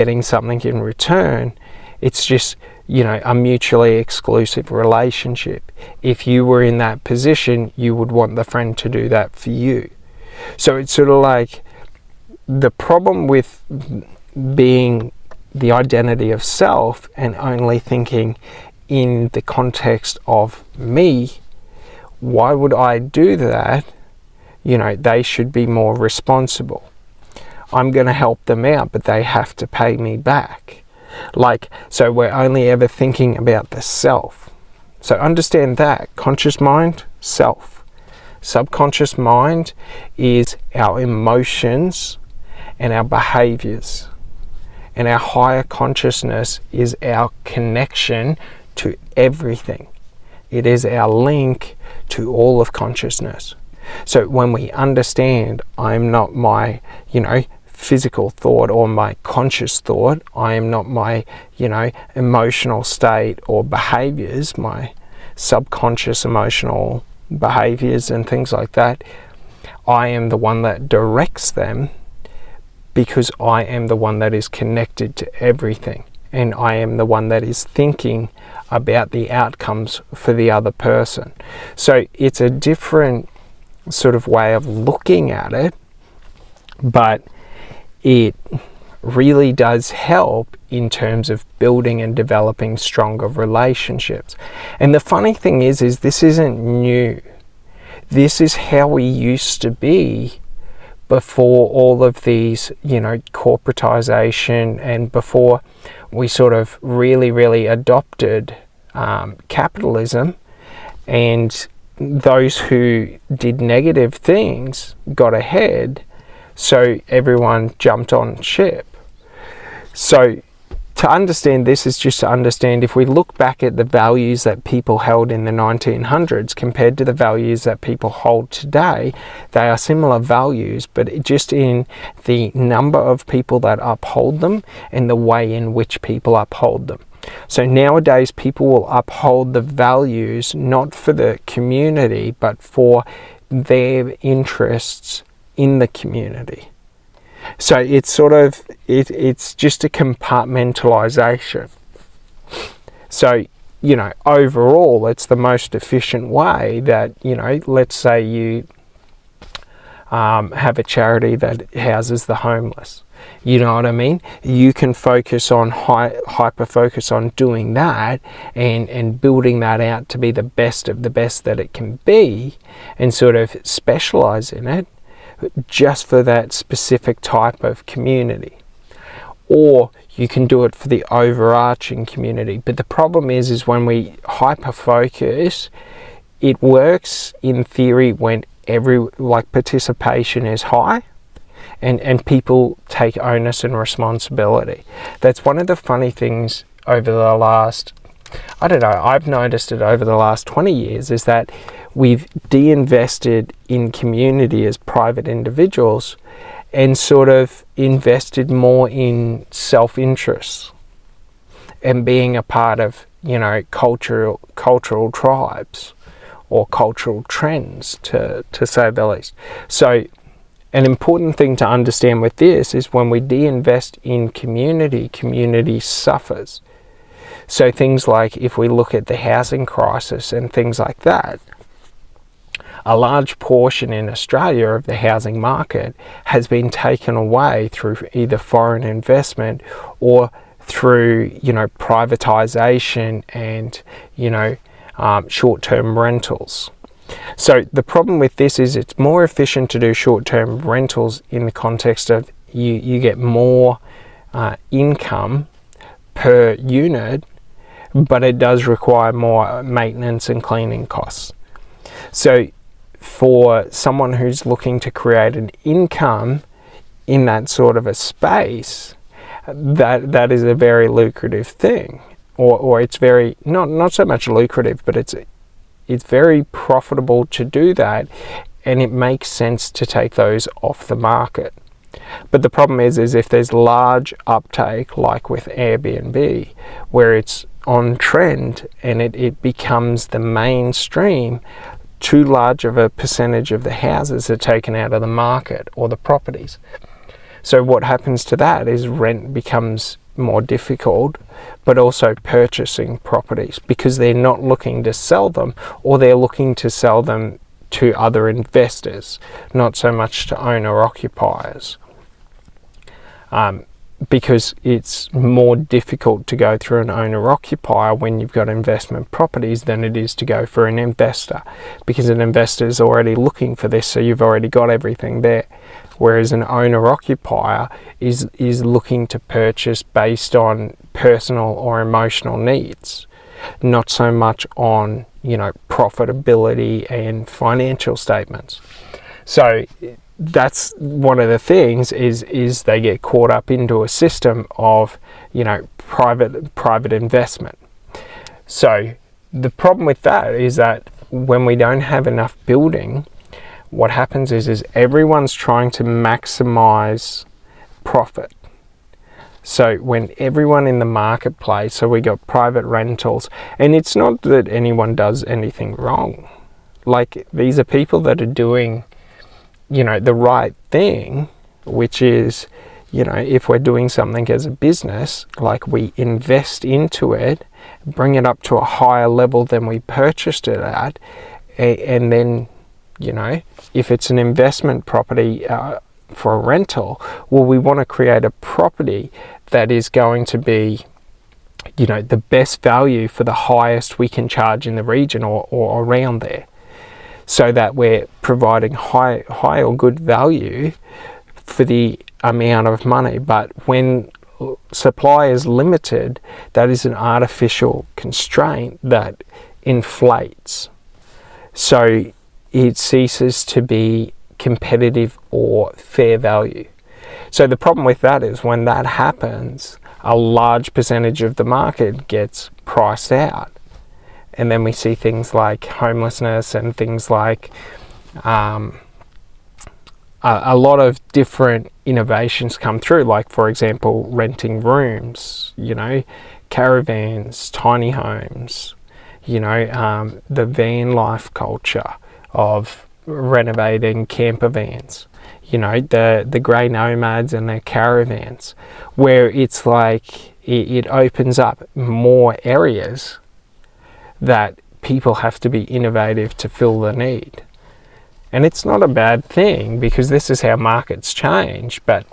getting something in return. It's just, you know, a mutually exclusive relationship. If you were in that position, you would want the friend to do that for you. So it's sort of like the problem with being the identity of self and only thinking in the context of me. Why would I do that? You know, they should be more responsible. I'm going to help them out, but they have to pay me back. Like, so we're only ever thinking about the self. So understand that. Conscious mind, self. Subconscious mind is our emotions and our behaviors. And our higher consciousness is our connection to everything. It is our link to all of consciousness. So when we understand I'm not my, you know, physical thought or my conscious thought, I am not my, you know, emotional state or behaviors, my subconscious emotional behaviors and things like that, I am the one that directs them, because I am the one that is connected to everything, and I am the one that is thinking about the outcomes for the other person. So it's a different sort of way of looking at it, but it really does help in terms of building and developing stronger relationships. And the funny thing is this isn't new. This is how we used to be before all of these, you know, corporatization, and before we sort of really adopted capitalism, and those who did negative things got ahead, so everyone jumped on ship. So to understand this is just to understand, if we look back at the values that people held in the 1900s compared to the values that people hold today, they are similar values, but just in the number of people that uphold them and the way in which people uphold them. So nowadays people will uphold the values not for the community, but for their interests in the community. So it's sort of, it's just a compartmentalization. So, you know, overall, it's the most efficient way that, you know, let's say you have a charity that houses the homeless. You know what I mean? You can focus on, hyper focus on doing that and building that out to be the best of the best that it can be, and sort of specialize in it just for that specific type of community. Or you can do it for the overarching community. But the problem is when we hyper focus, it works in theory when participation is high and people take onus and responsibility. That's one of the funny things over the last, I don't know, I've noticed it over the last 20 years, is that we've de-invested in community as private individuals and sort of invested more in self-interest and being a part of, you know, cultural tribes or cultural trends, to say the least. So an important thing to understand with this is when we de-invest in community, community suffers. So things like, if we look at the housing crisis and things like that, a large portion in Australia of the housing market has been taken away through either foreign investment or through, you know, privatization and, you know, short-term rentals. So the problem with this is it's more efficient to do short-term rentals in the context of you get more income per unit, but it does require more maintenance and cleaning costs. So for someone who's looking to create an income in that sort of a space, that is a very lucrative thing, or it's very not so much lucrative, but it's very profitable to do that, and it makes sense to take those off the market. But the problem is if there's large uptake, like with Airbnb, where it's on trend and it becomes the mainstream, too large of a percentage of the houses are taken out of the market, or the properties. So what happens to that is rent becomes more difficult, but also purchasing properties, because they're not looking to sell them, or they're looking to sell them to other investors, not so much to owner-occupiers. Because it's more difficult to go through an owner-occupier when you've got investment properties than it is to go for an investor, because an investor is already looking for this, so you've already got everything there. Whereas an owner-occupier is looking to purchase based on personal or emotional needs, not so much on, profitability and financial statements. So that's one of the things is they get caught up into a system of, private investment. So the problem with that is that when we don't have enough building, what happens is everyone's trying to maximize profit. So when everyone in the marketplace, so we got private rentals, and it's not that anyone does anything wrong. Like, these are people that are doing, the right thing, which is, if we're doing something as a business, like, we invest into it, bring it up to a higher level than we purchased it at, and then, if it's an investment property for a rental, well, we want to create a property that is going to be, the best value for the highest we can charge in the region or around there, so that we're providing high or good value for the amount of money. But when supply is limited, that is an artificial constraint that inflates. So it ceases to be competitive or fair value. So the problem with that is when that happens, a large percentage of the market gets priced out. And then we see things like homelessness and things like a lot of different innovations come through, like, for example, renting rooms, caravans, tiny homes, the van life culture of renovating camper vans, the grey nomads and their caravans, where it's like it opens up more areas that people have to be innovative to fill the need. And it's not a bad thing, because this is how markets change. But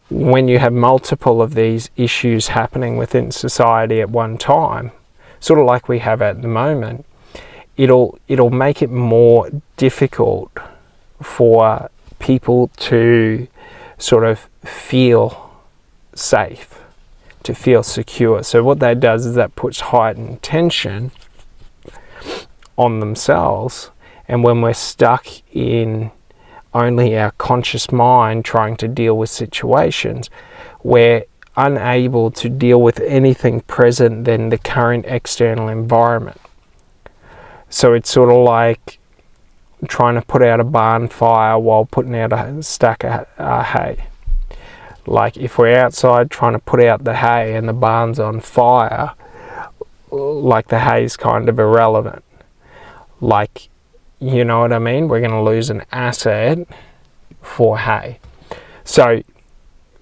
when you have multiple of these issues happening within society at one time, sort of like we have at the moment, it'll make it more difficult for people to sort of feel safe, to feel secure. So what that does is that puts heightened tension on themselves, and when we're stuck in only our conscious mind trying to deal with situations, we're unable to deal with anything present than the current external environment. So it's sort of like trying to put out a barn fire while putting out a stack of hay. Like, if we're outside trying to put out the hay and the barn's on fire, like, the hay's kind of irrelevant. Like, you know what I mean? We're going to lose an asset for hay. So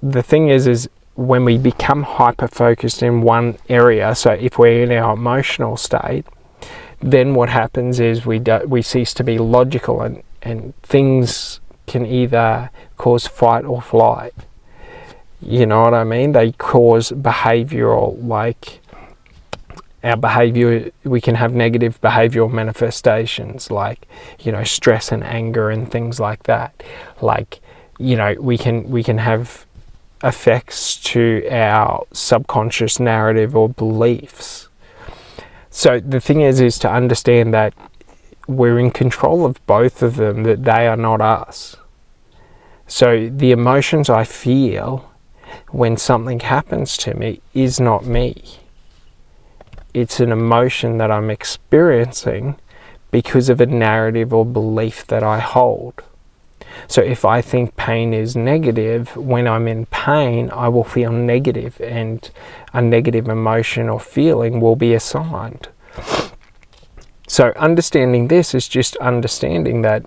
the thing is when we become hyper-focused in one area, so if we're in our emotional state, then what happens is we cease to be logical, and things can either cause fight or flight. You know what I mean? They cause behavioural, like, our behaviour, we can have negative behavioural manifestations, like, stress and anger and things like that. Like, we can have effects to our subconscious narrative or beliefs. So the thing is to understand that we're in control of both of them, that they are not us. So the emotions I feel when something happens to me is not me. It's an emotion that I'm experiencing because of a narrative or belief that I hold. So if I think pain is negative, when I'm in pain, I will feel negative, and a negative emotion or feeling will be assigned. So understanding this is just understanding that,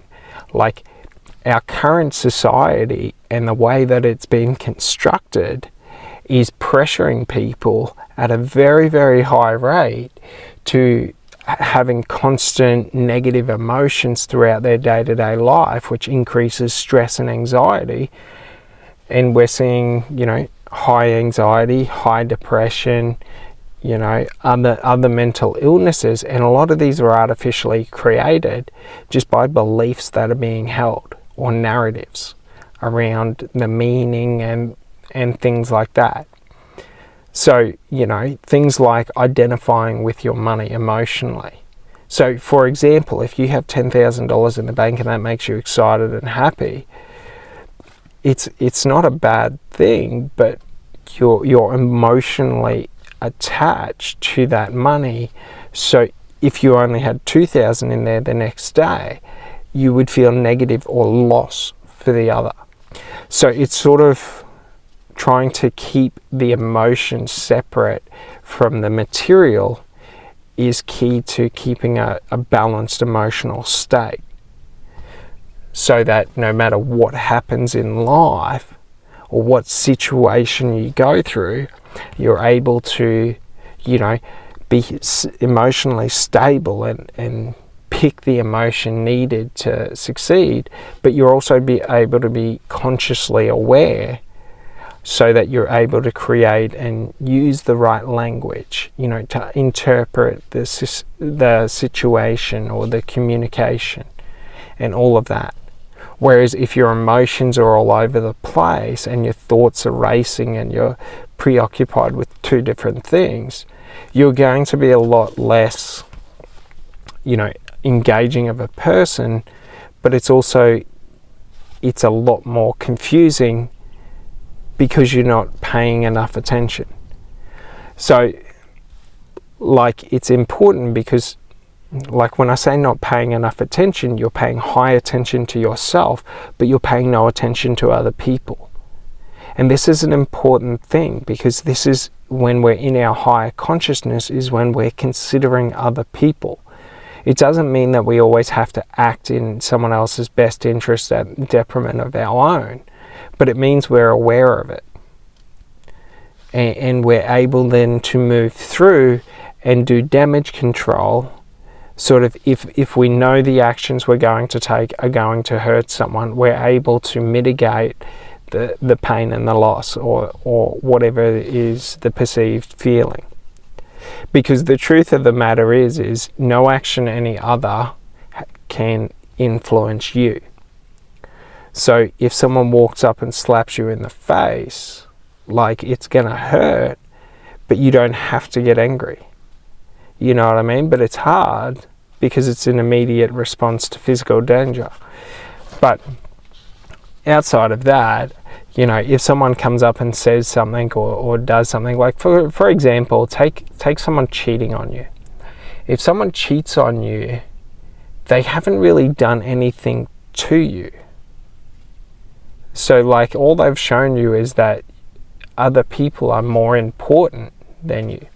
like, our current society and the way that it's been constructed is pressuring people at a very, very high rate to having constant negative emotions throughout their day-to-day life, which increases stress and anxiety. And we're seeing, you know, high anxiety, high depression, you know, other mental illnesses, and a lot of these are artificially created just by beliefs that are being held, or narratives around the meaning and things like that. So, you know, things like identifying with your money emotionally. So, for example, if you have $10,000 in the bank and that makes you excited and happy, it's not a bad thing, but you're emotionally attached to that money. So if you only had 2,000 in there the next day, you would feel negative or loss for the other. So it's sort of trying to keep the emotion separate from the material is key to keeping a balanced emotional state, so that no matter what happens in life or what situation you go through, you're able to, you know, be emotionally stable and pick the emotion needed to succeed, but you're also be able to be consciously aware, so that you're able to create and use the right language, you know, to interpret the situation or the communication and all of that. Whereas if your emotions are all over the place and your thoughts are racing and you're preoccupied with two different things, you're going to be a lot less, you know, engaging of a person, but it's a lot more confusing because you're not paying enough attention. So, like, it's important because, like, when I say not paying enough attention, you're paying high attention to yourself, but you're paying no attention to other people. And this is an important thing, because this is when we're in our higher consciousness, is when we're considering other people. It doesn't mean that we always have to act in someone else's best interest at detriment of our own, but it means we're aware of it. And we're able then to move through and do damage control. Sort of, if we know the actions we're going to take are going to hurt someone, we're able to mitigate the pain and the loss, or whatever is the perceived feeling. Because the truth of the matter is no action any other can influence you. So if someone walks up and slaps you in the face, like, it's gonna hurt, but you don't have to get angry. You know what I mean? But it's hard because it's an immediate response to physical danger. But outside of that, you know, if someone comes up and says something or does something, like for example, take someone cheating on you. If someone cheats on you, they haven't really done anything to you. So, like, all they've shown you is that other people are more important than you.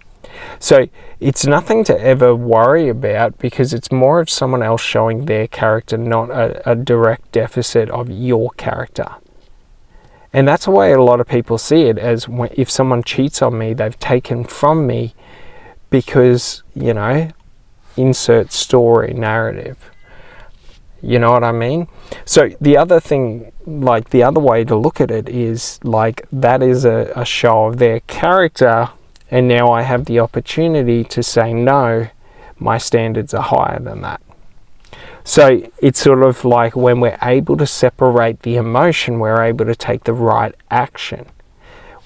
So it's nothing to ever worry about, because it's more of someone else showing their character, not a direct deficit of your character. And that's the way a lot of people see it, as if someone cheats on me, they've taken from me, because, you know, insert story, narrative. You know what I mean? So the other thing, like, the other way to look at it is, like, that is a show of their character, and now I have the opportunity to say, no, my standards are higher than that. So it's sort of like, when we're able to separate the emotion, we're able to take the right action.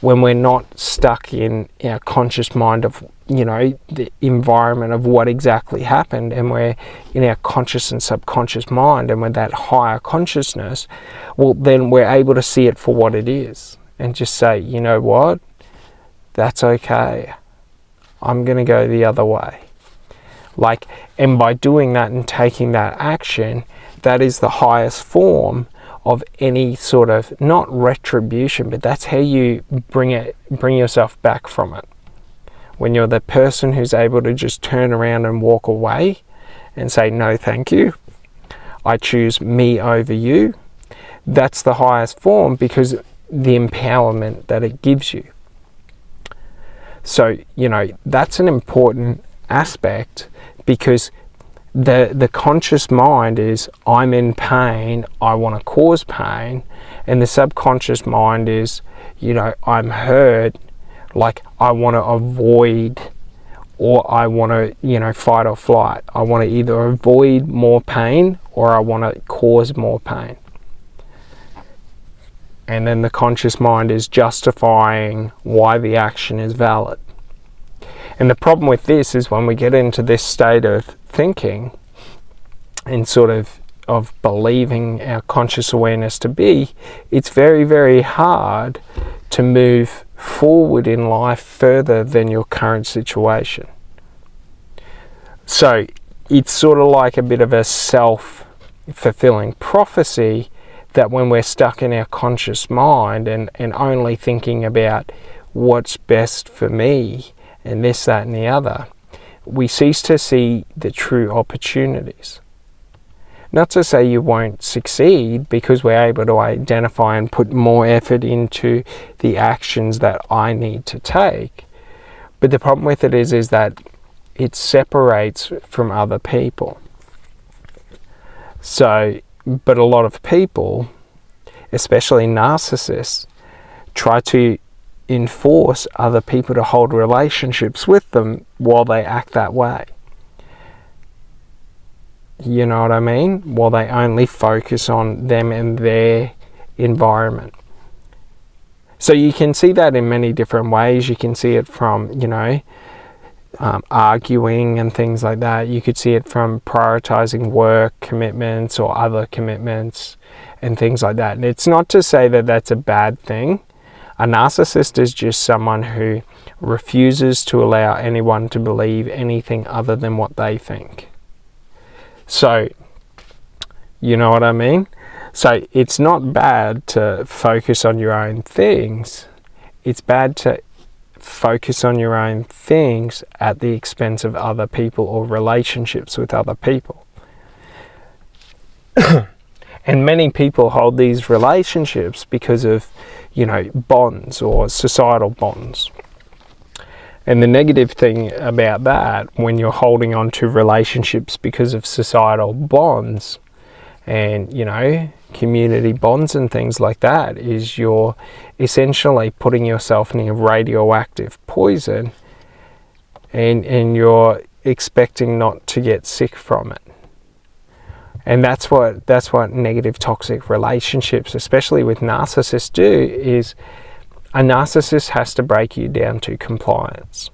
When we're not stuck in our conscious mind of, you know, the environment of what exactly happened, and we're in our conscious and subconscious mind, and with that higher consciousness, well, then we're able to see it for what it is and just say, you know what, that's okay, I'm going to go the other way. Like, and by doing that and taking that action, that is the highest form of any sort of, not retribution, but that's how you bring yourself back from it. When you're the person who's able to just turn around and walk away and say, no, thank you, I choose me over you, that's the highest form because the empowerment that it gives you. So, that's an important aspect, because the conscious mind is, I'm in pain, I want to cause pain, and the subconscious mind is, I'm hurt, like I want to avoid, or I want to, fight or flight. I want to either avoid more pain or I want to cause more pain. And then the conscious mind is justifying why the action is valid. And the problem with this is when we get into this state of thinking and sort of believing our conscious awareness to be, it's very, very hard to move forward in life further than your current situation. So it's sort of like a bit of a self-fulfilling prophecy that when we're stuck in our conscious mind and only thinking about what's best for me and this, that and the other, we cease to see the true opportunities. Not to say you won't succeed, because we're able to identify and put more effort into the actions that I need to take. But the problem with it is that it separates from other people. So, but a lot of people, especially narcissists, try to enforce other people to hold relationships with them while they act that way. You know what I mean? While they only focus on them and their environment. So you can see that in many different ways. You can see it from, arguing and things like that. You could see it from prioritizing work commitments or other commitments and things like that. And it's not to say that that's a bad thing. A narcissist is just someone who refuses to allow anyone to believe anything other than what they think. So, you know what I mean? So it's not bad to focus on your own things. It's bad to focus on your own things at the expense of other people or relationships with other people. And many people hold these relationships because of, bonds or societal bonds. And the negative thing about that, when you're holding on to relationships because of societal bonds and, community bonds and things like that, is you're essentially putting yourself near radioactive poison and you're expecting not to get sick from it. And that's what negative toxic relationships, especially with narcissists, do, is a narcissist has to break you down to compliance.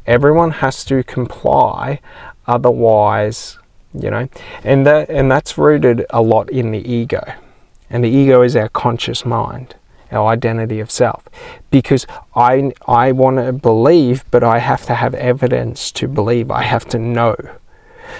Everyone has to comply, otherwise, and that's rooted a lot in the ego. And the ego is our conscious mind, our identity of self. Because I want to believe, but I have to have evidence to believe. I have to know.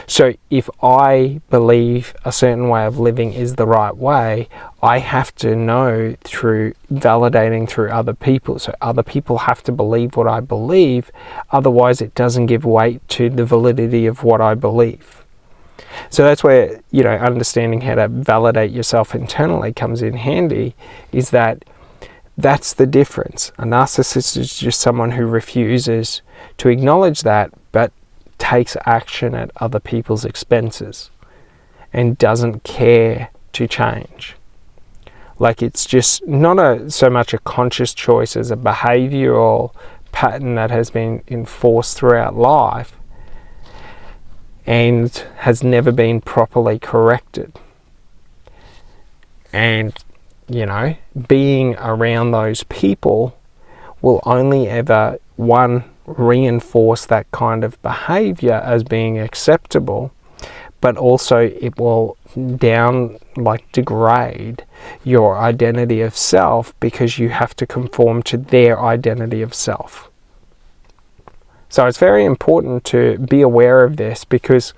So if I believe a certain way of living is the right way, I have to know through validating through other people. So other people have to believe what I believe, otherwise it doesn't give weight to the validity of what I believe. So that's where, understanding how to validate yourself internally comes in handy, is that's the difference. A narcissist is just someone who refuses to acknowledge that, but takes action at other people's expenses and doesn't care to change. Like, it's just not so much a conscious choice as a behavioral pattern that has been enforced throughout life and has never been properly corrected. And, being around those people will only ever, one, reinforce that kind of behavior as being acceptable, but also it will degrade your identity of self, because you have to conform to their identity of self. So it's very important to be aware of this, because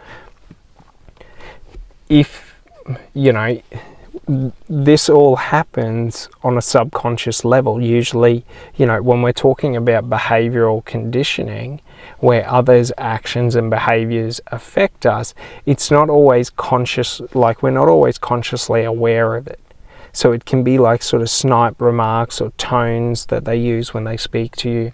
if, this all happens on a subconscious level. Usually, when we're talking about behavioral conditioning, where others' actions and behaviors affect us, it's not always conscious, we're not always consciously aware of it. So it can be like sort of snipe remarks or tones that they use when they speak to you.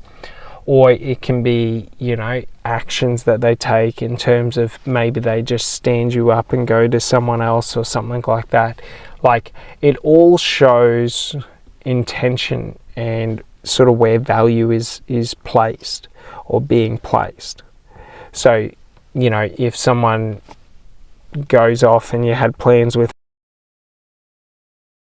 Or it can be, you know, actions that they take in terms of maybe they just stand you up and go to someone else or something like that. Like, it all shows intention and sort of where value is placed or being placed. So, you know, if someone goes off and you had plans with